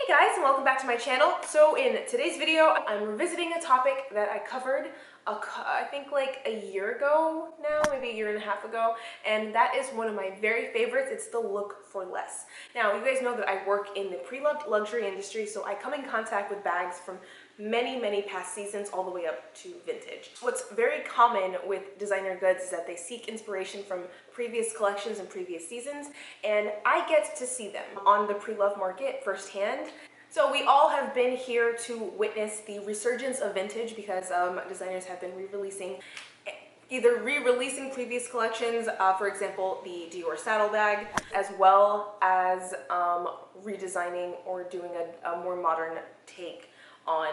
Hey guys, and welcome back to my channel. So in today's video, I'm revisiting a topic that I covered I think like a year ago now, maybe a year and a half ago, and that is one of my very favorites. It's the look for less. Now, you guys know that I work in the pre-loved luxury industry, so I come in contact with bags from many past seasons all the way up to vintage. What's very common with designer goods is that they seek inspiration from previous collections and previous seasons, and I get to see them on the pre-loved market firsthand. So we all have been here to witness the resurgence of vintage because designers have been either re-releasing previous collections, for example, the Dior Saddle Bag, as well as redesigning or doing a more modern take on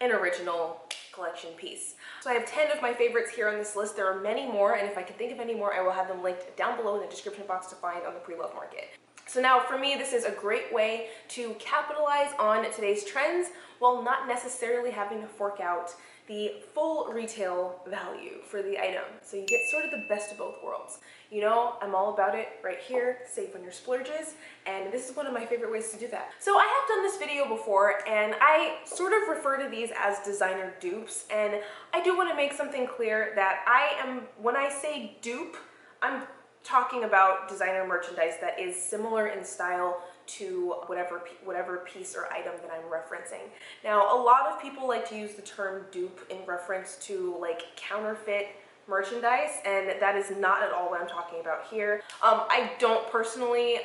an original collection piece. So I have 10 of my favorites here on this list. There are many more, and if I can think of any more, I will have them linked down below in the description box to find on the pre-loved market. So now for me, this is a great way to capitalize on today's trends while not necessarily having to fork out the full retail value for the item. So you get sort of the best of both worlds. You know, I'm all about it right here, save on your splurges, and this is one of my favorite ways to do that. So I have done this video before, and I sort of refer to these as designer dupes, and I do want to make something clear that when I say dupe, I'm talking about designer merchandise that is similar in style to whatever piece or item that I'm referencing. Now, a lot of people like to use the term dupe in reference to like counterfeit merchandise, and that is not at all what I'm talking about here. I don't personally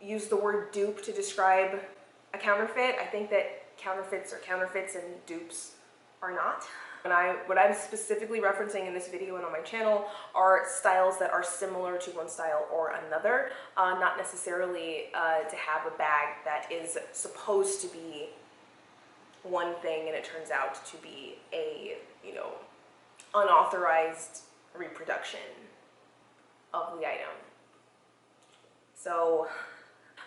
use the word dupe to describe a counterfeit. I think that counterfeits are counterfeits and dupes are not. What I'm specifically referencing in this video and on my channel are styles that are similar to one style or another, not necessarily to have a bag that is supposed to be one thing and it turns out to be a, unauthorized reproduction of the item. So,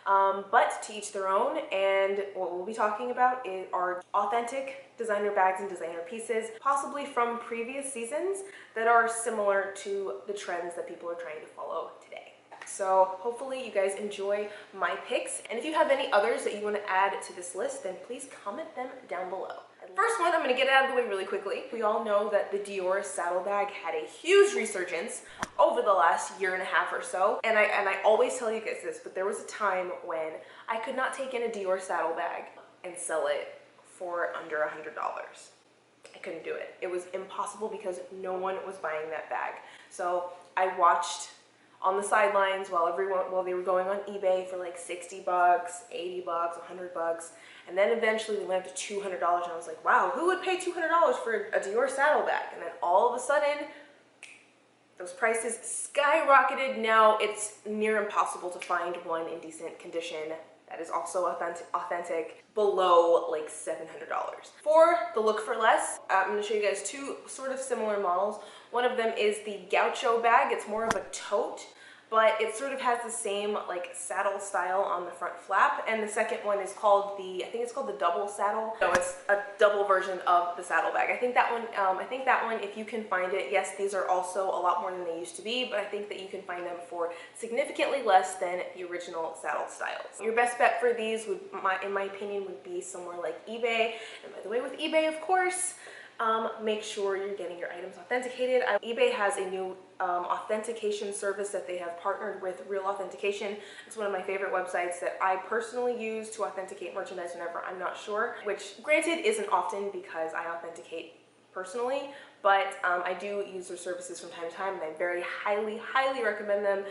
but to each their own, and what we'll be talking about are authentic designer bags and designer pieces, possibly from previous seasons, that are similar to the trends that people are trying to follow today. So hopefully you guys enjoy my picks, and if you have any others that you want to add to this list, then please comment them down below. First one, I'm going to get it out of the way really quickly. We all know that the Dior Saddle Bag had a huge resurgence over the last year and a half or so, and I always tell you guys this, but there was a time when I could not take in a Dior Saddle Bag and sell it for under $100. I couldn't do it. It was impossible because no one was buying that bag. So I watched on the sidelines while they were going on eBay for like 60 bucks, 80 bucks, 100 bucks. And then eventually they went up to $200, and I was like, wow, who would pay $200 for a Dior Saddle Bag? And then all of a sudden, those prices skyrocketed. Now it's near impossible to find one in decent condition that is also authentic below like $700. For the look for less, I'm going to show you guys two sort of similar models. One of them is the Gaucho bag. It's more of a tote, but it sort of has the same like saddle style on the front flap. And the second one is called I think it's called the double saddle. No, it's a double version of the saddle bag. I think that one, if you can find it, yes, these are also a lot more than they used to be, but I think that you can find them for significantly less than the original saddle styles. Your best bet for these in my opinion, would be somewhere like eBay. And by the way, with eBay, of course, make sure you're getting your items authenticated. eBay has a new authentication service that they have partnered with Real Authentication. It's one of my favorite websites that I personally use to authenticate merchandise whenever I'm not sure, which granted isn't often because I authenticate personally, but I do use their services from time to time, and I very highly recommend them.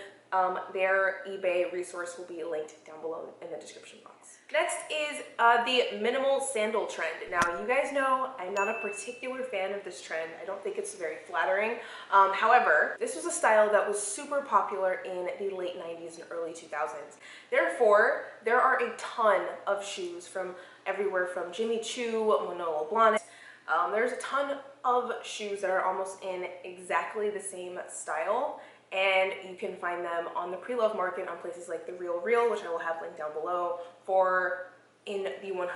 Their eBay resource will be linked down below in the description box. Next is the minimal sandal trend. Now, you guys know I'm not a particular fan of this trend. I don't think it's very flattering. However, this was a style that was super popular in the late 90s and early 2000s. Therefore, there are a ton of shoes from everywhere from Jimmy Choo, Manolo Blahnik. There's a ton of shoes that are almost in exactly the same style, and you can find them on the pre-loved market on places like The Real, which I will have linked down below, for in the $100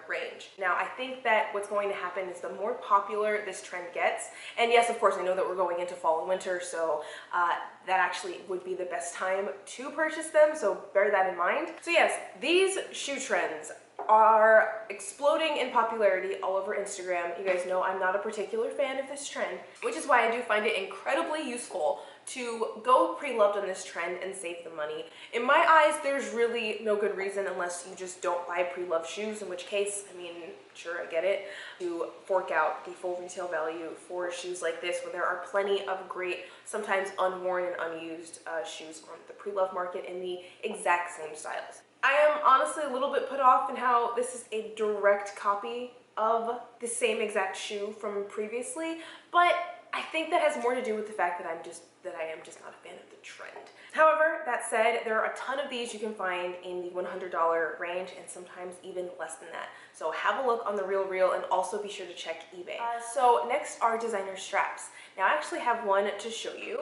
range. Now, I think that what's going to happen is the more popular this trend gets, and yes, of course, I know that we're going into fall and winter, so that actually would be the best time to purchase them, so bear that in mind. So yes, these shoe trends are exploding in popularity all over Instagram. You guys know I'm not a particular fan of this trend, which is why I do find it incredibly useful to go pre-loved on this trend and save the money. In my eyes, there's really no good reason, unless you just don't buy pre-loved shoes, in which case, I mean, sure, I get it, to fork out the full retail value for shoes like this when there are plenty of great, sometimes unworn and unused shoes on the pre-loved market in the exact same styles. I am honestly a little bit put off in how this is a direct copy of the same exact shoe from previously, but I think that has more to do with the fact that I am just not a fan of the trend. However, that said, there are a ton of these you can find in the $100 range and sometimes even less than that. So have a look on The RealReal and also be sure to check eBay. So next are designer straps. Now I actually have one to show you,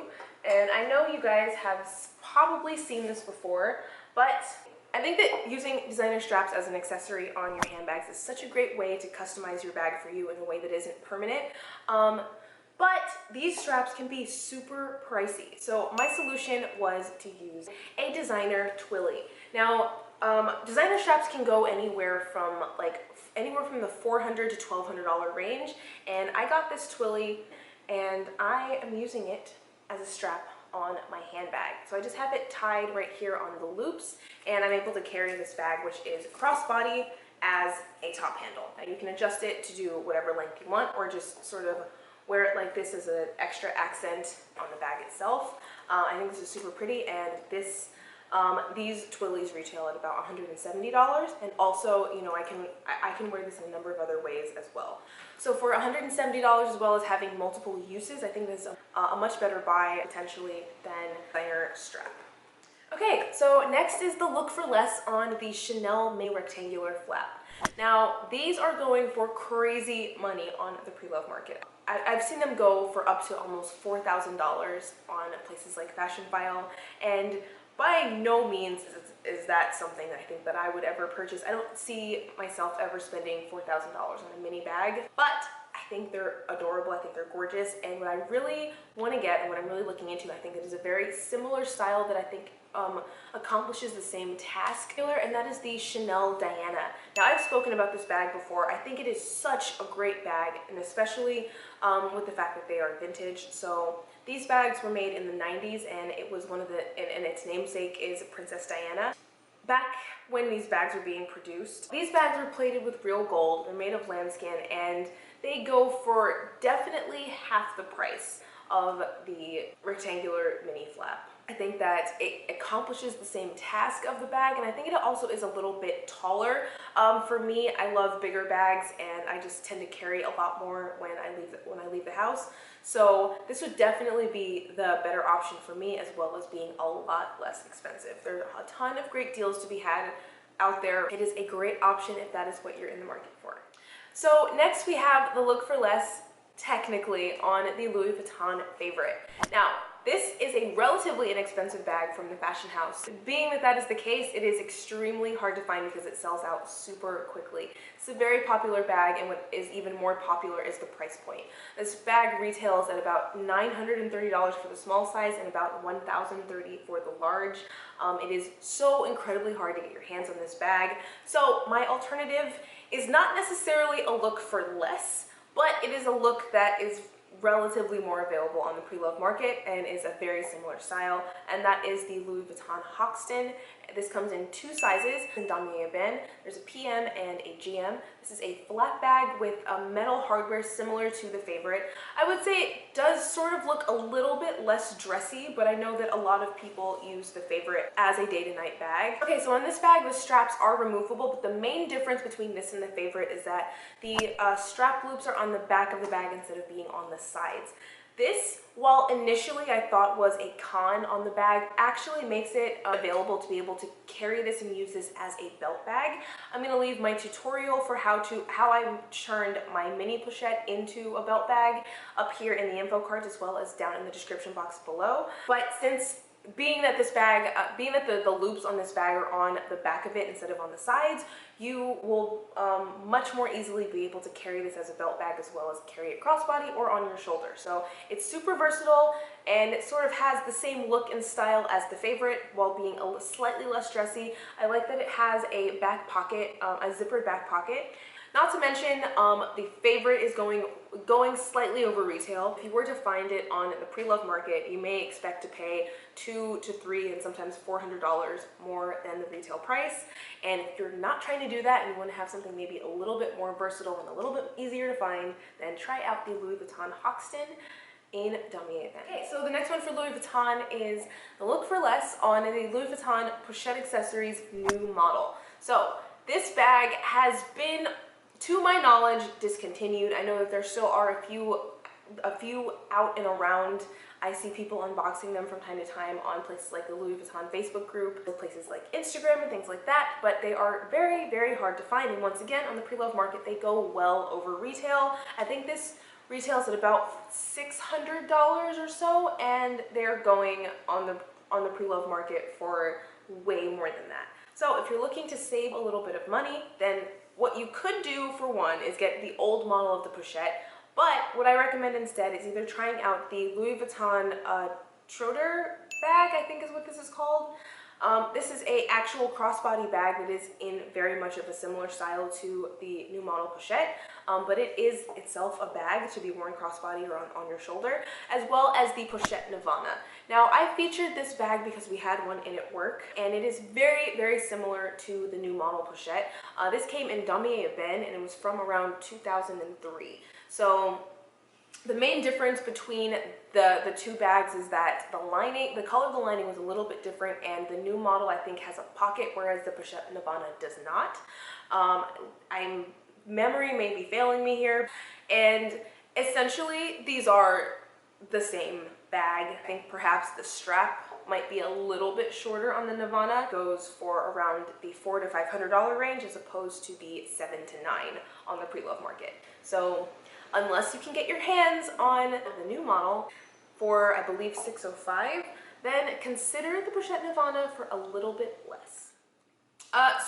and I know you guys have probably seen this before, but I think that using designer straps as an accessory on your handbags is such a great way to customize your bag for you in a way that isn't permanent. But these straps can be super pricey. So my solution was to use a designer twilly. Now, designer straps can go anywhere from the $400 to $1,200 range. And I got this twilly and I am using it as a strap on my handbag. So I just have it tied right here on the loops, and I'm able to carry this bag, which is crossbody, as a top handle. Now you can adjust it to do whatever length you want, or just sort of wear it like this as an extra accent on the bag itself. I think this is super pretty, and these twillies retail at about $170, and also, you know, I can wear this in a number of other ways as well. So for $170, as well as having multiple uses, I think this is a much better buy potentially than designer strap. Okay, so next is the look for less on the Chanel mini rectangular flap. Now, these are going for crazy money on the pre-love market. I've seen them go for up to almost $4,000 on places like Fashion File, and by no means is that something that I think that I would ever purchase. I don't see myself ever spending $4,000 on a mini bag, but I think they're adorable, I think they're gorgeous, and what I really want to get and what I'm really looking into, I think it is a very similar style that I think accomplishes the same task, and that is the Chanel Diana. Now, I've spoken about this bag before. I think it is such a great bag, and especially with the fact that they are vintage. So these bags were made in the 90s, and it was and its namesake is Princess Diana. Back when these bags were being produced, these bags were plated with real gold. They're made of lambskin, and they go for definitely half the price of the rectangular mini flap. I think that it accomplishes the same task of the bag, and I think it also is a little bit taller. For me, I love bigger bags, and I just tend to carry a lot more when I leave the house. So this would definitely be the better option for me, as well as being a lot less expensive. There's a ton of great deals to be had out there. It is a great option if that is what you're in the market for. So next we have the look for less, technically, on the Louis Vuitton favorite. Now, this is a relatively inexpensive bag from the fashion house. Being that that is the case, it is extremely hard to find because it sells out super quickly. It's a very popular bag, and what is even more popular is the price point. This bag retails at about $930 for the small size and about $1,030 for the large. It is so incredibly hard to get your hands on this bag. So my alternative is not necessarily a look for less, but it is a look that is relatively more available on the pre-love market and is a very similar style, and that is the Louis Vuitton Hoxton. This comes in two sizes in damier ebene. There's a PM and a GM. This is a flat bag with a metal hardware similar to the favorite. I would say it does sort of look a little bit less dressy, but I know that a lot of people use the favorite as a day-to-night bag. Okay, so on this bag, the straps are removable, but the main difference between this and the favorite is that the strap loops are on the back of the bag instead of being on the sides. This, while initially I thought was a con on the bag, actually makes it available to be able to carry this and use this as a belt bag. I'm going to leave my tutorial for how I turned my mini pochette into a belt bag up here in the info cards, as well as down in the description box below. But since being that this bag, being that the loops on this bag are on the back of it instead of on the sides, you will much more easily be able to carry this as a belt bag as well as carry it crossbody or on your shoulder. So it's super versatile, and it sort of has the same look and style as the favorite while being slightly less dressy. I like that it has a back pocket, a zippered back pocket. Not to mention, the favorite is going slightly over retail. If you were to find it on the pre-loved market, you may expect to pay $200 to $300 and sometimes $400 more than the retail price. And if you're not trying to do that and you want to have something maybe a little bit more versatile and a little bit easier to find, then try out the Louis Vuitton Hoxton in Damier Ebene. Okay, so the next one for Louis Vuitton is the Look for Less on the Louis Vuitton Pochette Accessories new model. So this bag has been, to my knowledge, discontinued. I know that there still are a few out and around. I see people unboxing them from time to time on places like the Louis Vuitton Facebook group, places like Instagram and things like that, but they are very, very hard to find. And once again, on the pre-loved market, they go well over retail. I think this retails at about $600 or so, and they're going on the pre-loved market for way more than that. So if you're looking to save a little bit of money, then what you could do for one is get the old model of the pochette, but what I recommend instead is either trying out the Louis Vuitton Trotter bag, I think is what this is called. This is a actual crossbody bag that is in very much of a similar style to the new model pochette, but it is itself a bag to be worn crossbody or on your shoulder, as well as the Pochette Nirvana. Now, I featured this bag because we had one in at work, and it is very, very similar to the new model pochette. This came in Damier Ebene, and it was from around 2003. So the main difference between the two bags is that the color of the lining was a little bit different, and the new model, I think, has a pocket, whereas the Pochette Nirvana does not. Memory may be failing me here, and essentially these are the same bag. I think perhaps the strap might be a little bit shorter on the Nirvana. It goes for around the $400 to $500 range as opposed to the $700 to $900 on the pre-loved market. So unless you can get your hands on the new model for, I believe, $605, then consider the Pochette Nirvana for a little bit less.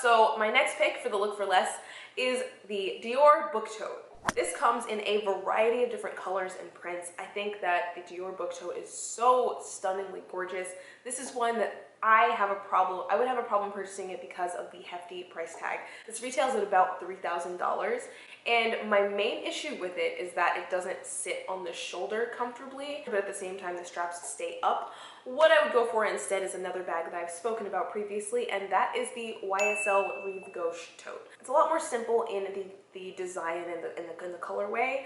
So my next pick for the Look for Less is the Dior Book Tote. This comes in a variety of different colors and prints. I think that the Dior Book Tote is so stunningly gorgeous. This is one that I would have a problem purchasing it because of the hefty price tag. This retails at about $3,000, and my main issue with it is that it doesn't sit on the shoulder comfortably, but at the same time the straps stay up. What I would go for instead is another bag that I've spoken about previously, and that is the YSL Rive Gauche Tote. It's a lot more simple in the design and the colorway,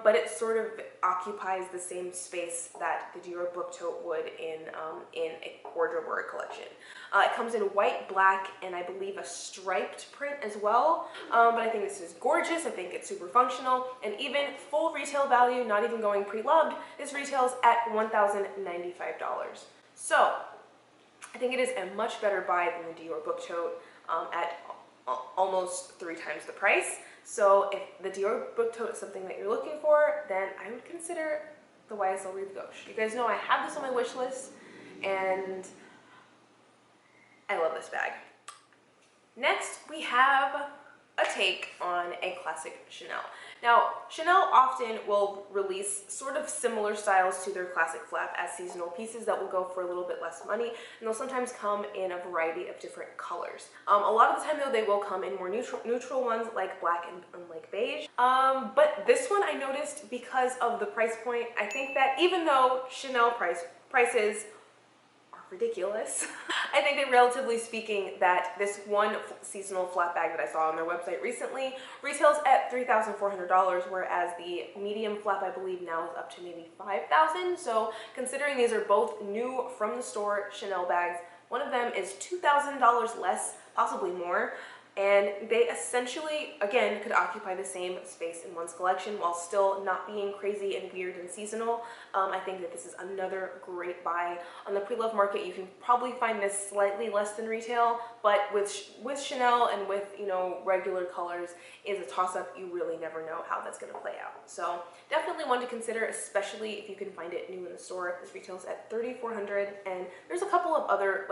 but it sort of occupies the same space that the Dior Book Tote would in a wardrobe or a collection. It comes in white, black, and I believe a striped print as well, but I think this is gorgeous. I think it's super functional, and even full retail value, not even going pre-loved, this retails at $1,095. So I think it is a much better buy than the Dior Book Tote at almost 3 times the price. So if the Dior Book Tote is something that you're looking for, then I would consider the YSL Rive Gauche. You guys know I have this on my wish list, and I love this bag. Next, we have a take on a classic Chanel. Now, Chanel often will release sort of similar styles to their classic flap as seasonal pieces that will go for a little bit less money, and they'll sometimes come in a variety of different colors. A lot of the time though, they will come in more neutral ones like black and like beige. But this one I noticed because of the price point. I think that even though Chanel prices ridiculous, I think that relatively speaking that this one seasonal flat bag that I saw on their website recently retails at $3,400, whereas the medium flap I believe now is up to maybe $5,000. So considering these are both new from the store Chanel bags, one of them is $2,000 less, possibly more, And they essentially, again, could occupy the same space in one's collection while still not being crazy and weird and seasonal. I think that this is another great buy. On the pre-loved market, you can probably find this slightly less than retail, but with Chanel and with, you know, regular colors is a toss-up. You really never know how that's going to play out. So definitely one to consider, especially if you can find it new in the store. This retails at $3,400, and there's a couple of other,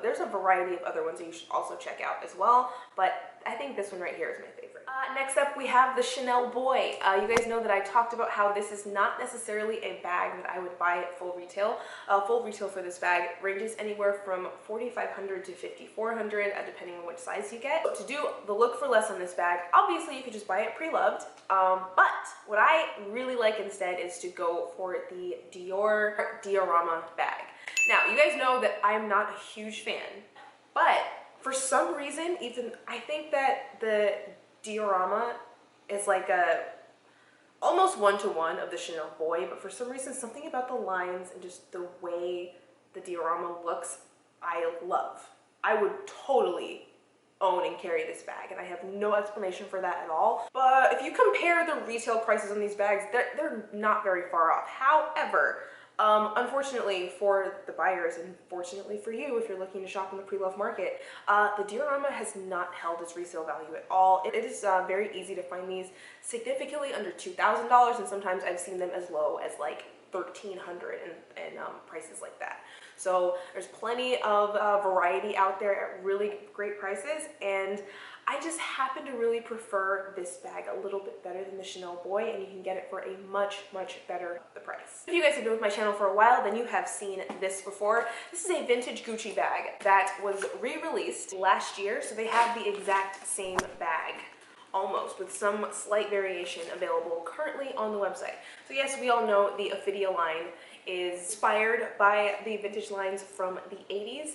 there's a variety of other ones that you should also check out as well. But I think this one right here is my favorite. Next up, we have the Chanel Boy. You guys know that I talked about how this is not necessarily a bag that I would buy at full retail. Full retail for this bag ranges anywhere from $4,500 to $5,400, depending on which size you get. To do the look for less on this bag, obviously you could just buy it pre-loved. But what I really like instead is to go for the Diorama bag. Now, you guys know that I'm not a huge fan, but for some reason, even I think that the Diorama is like a almost one-to-one of the Chanel Boy, but for some reason, something about the lines and just the way the Diorama looks, I love. I would totally own and carry this bag, and I have no explanation for that at all. But if you compare the retail prices on these bags, they're not very far off. However, unfortunately for the buyers, and fortunately for you if you're looking to shop in the pre-loved market, the Diorama has not held its resale value at all. It is very easy to find these significantly under $2,000, and sometimes I've seen them as low as like $1,300 and prices like that. So there's plenty of variety out there at really great prices, and I just happen to really prefer this bag a little bit better than the Chanel Boy, and you can get it for a much, much better the price. If you guys have been with my channel for a while, then you have seen this before. This is a vintage Gucci bag that was re-released last year, so they have the exact same bag, almost, with some slight variation available currently on the website. So yes, we all know the Ophidia line is inspired by the vintage lines from the 80s,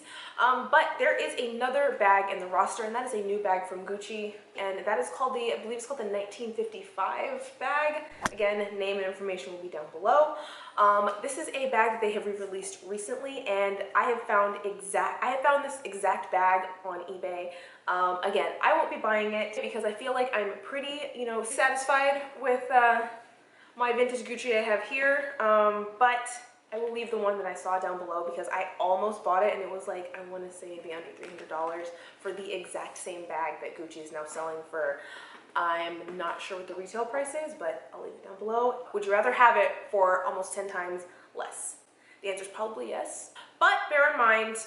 but there is another bag in the roster, and that is a new bag from Gucci, and that is called I believe it's called the 1955 bag. Again, name and information will be down below. This is a bag that they have re-released recently, and I have found this exact bag on eBay. Again, I won't be buying it because I feel like I'm pretty, you know, satisfied with my vintage Gucci I have here, but I will leave the one that I saw down below because I almost bought it, and it was like, I want to say maybe under $300 for the exact same bag that Gucci is now selling for. I'm not sure what the retail price is, but I'll leave it down below. Would you rather have it for almost 10 times less? The answer is probably yes, but bear in mind,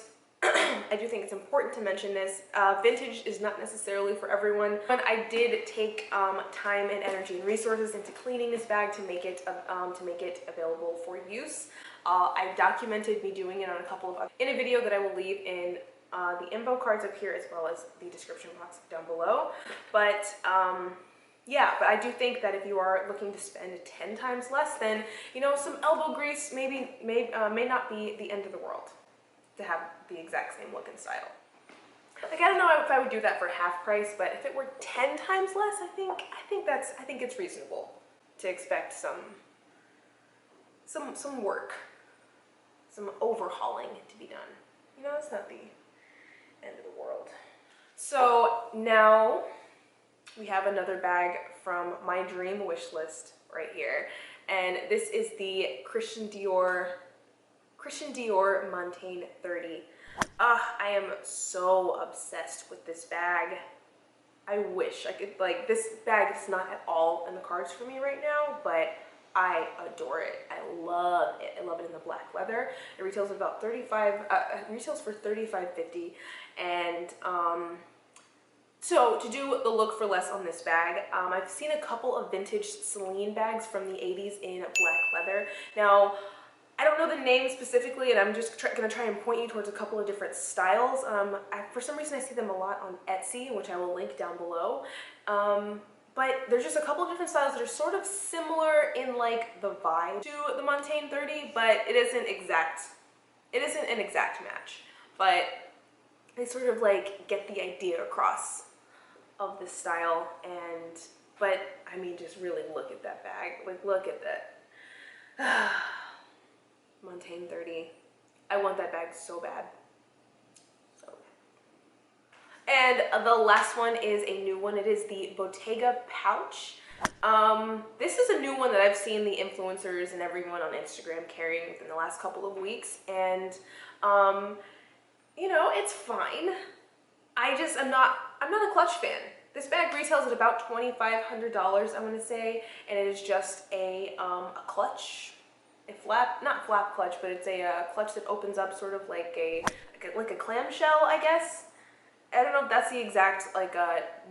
I do think it's important to mention this. Vintage is not necessarily for everyone. But I did take time and energy and resources into cleaning this bag to make it available for use. I documented me doing it on a couple of in a video that I will leave in the info cards up here as well as the description box down below. But yeah, but I do think that if you are looking to spend 10 times less, then, you know, some elbow grease may not be the end of the world to have the exact same look and style. Like, I don't know if I would do that for half price, but if it were 10 times less, I think it's reasonable to expect some work, some overhauling to be done. You know, it's not the end of the world. So now we have another bag from my dream wish list right here, and this is the Christian Dior Montaigne 30. I am so obsessed with this bag. I wish I could, like, this bag is not at all in the cards for me right now, but I adore it. I love it. I love it in the black leather. It retails about retails for $35.50, and so to do the look for less on this bag, I've seen a couple of vintage Celine bags from the 80s in black leather. Now, I don't know the name specifically, and I'm just going to try and point you towards a couple of different styles. For some reason, I see them a lot on Etsy, which I will link down below. But there's just a couple of different styles that are sort of similar in, like, the vibe to the Montaigne 30, but it isn't an exact match. But they sort of, like, get the idea across of this style, but I mean, just really look at that bag. Like, look at that. Montaigne 30. I want that bag so bad. So And the last one is a new one. It is the Bottega pouch. This is a new one that I've seen the influencers and everyone on Instagram carrying within the last couple of weeks, and you know, it's fine. I'm not a clutch fan. This bag retails at about $2,500, I want to say, and it is just a clutch, not flap clutch, but it's a clutch that opens up sort of like a clamshell, I guess. I don't know if that's the exact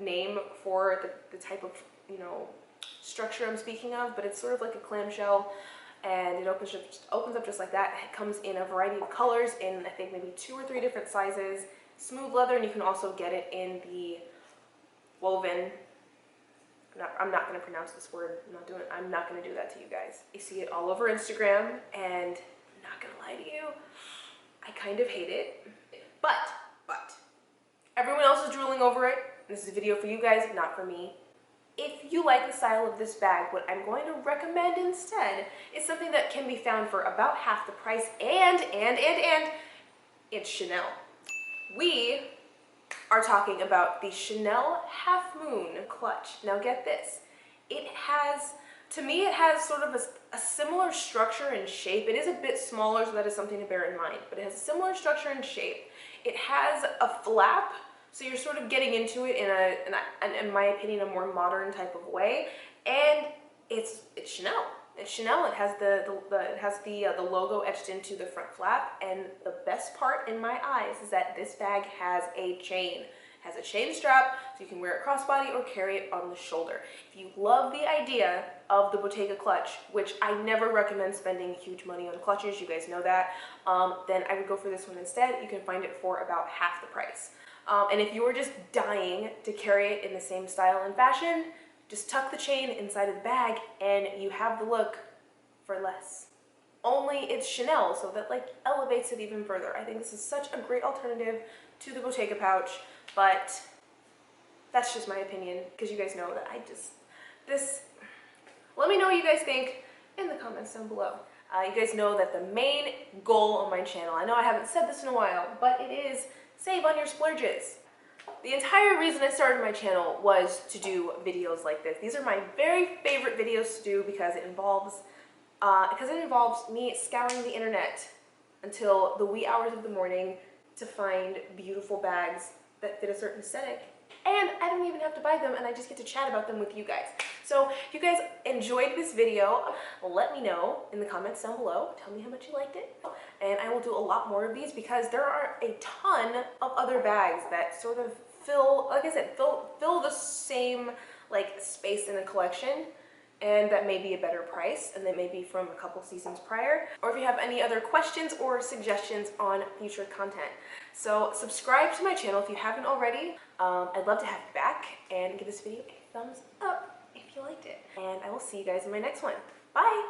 name for the type of, you know, structure I'm speaking of, but it's sort of like a clamshell, and it opens up just like that. It comes in a variety of colors in, I think, maybe 2 or 3 different sizes. Smooth leather, and you can also get it in the woven. I'm not going to pronounce this word. I'm not going to do that to you guys. I see it all over Instagram, and I'm not going to lie to you, I kind of hate it. But everyone else is drooling over it. This is a video for you guys, not for me. If you like the style of this bag, what I'm going to recommend instead is something that can be found for about half the price, and it's Chanel. We are talking about the Chanel Half Moon clutch. Now get this, to me it has sort of a similar structure and shape. It is a bit smaller, so that is something to bear in mind, but it has a similar structure and shape. It has a flap, so you're sort of getting into it in my opinion, a more modern type of way, and it's Chanel. It's Chanel. It has the logo etched into the front flap, and the best part in my eyes is that this bag has a chain. It has a chain strap, so you can wear it crossbody or carry it on the shoulder. If you love the idea of the Bottega clutch, which I never recommend spending huge money on clutches, you guys know that, then I would go for this one instead. You can find it for about half the price. And if you are just dying to carry it in the same style and fashion, just tuck the chain inside of the bag and you have the look for less. Only it's Chanel, so that like elevates it even further. I think this is such a great alternative to the Bottega pouch, but that's just my opinion, because you guys know that let me know what you guys think in the comments down below. You guys know that the main goal on my channel, I know I haven't said this in a while, but it is save on your splurges. The entire reason I started my channel was to do videos like this. These are my very favorite videos to do because it involves me scouring the internet until the wee hours of the morning to find beautiful bags that fit a certain aesthetic. And I don't even have to buy them, and I just get to chat about them with you guys. So if you guys enjoyed this video, let me know in the comments down below. Tell me how much you liked it. And I will do a lot more of these because there are a ton of other bags that sort of fill, like I said, fill the same like space in a collection, and that may be a better price, and that may be from a couple seasons prior. Or if you have any other questions or suggestions on future content. So subscribe to my channel if you haven't already. I'd love to have you back, and give this video a thumbs up if you liked it. And I will see you guys in my next one. Bye!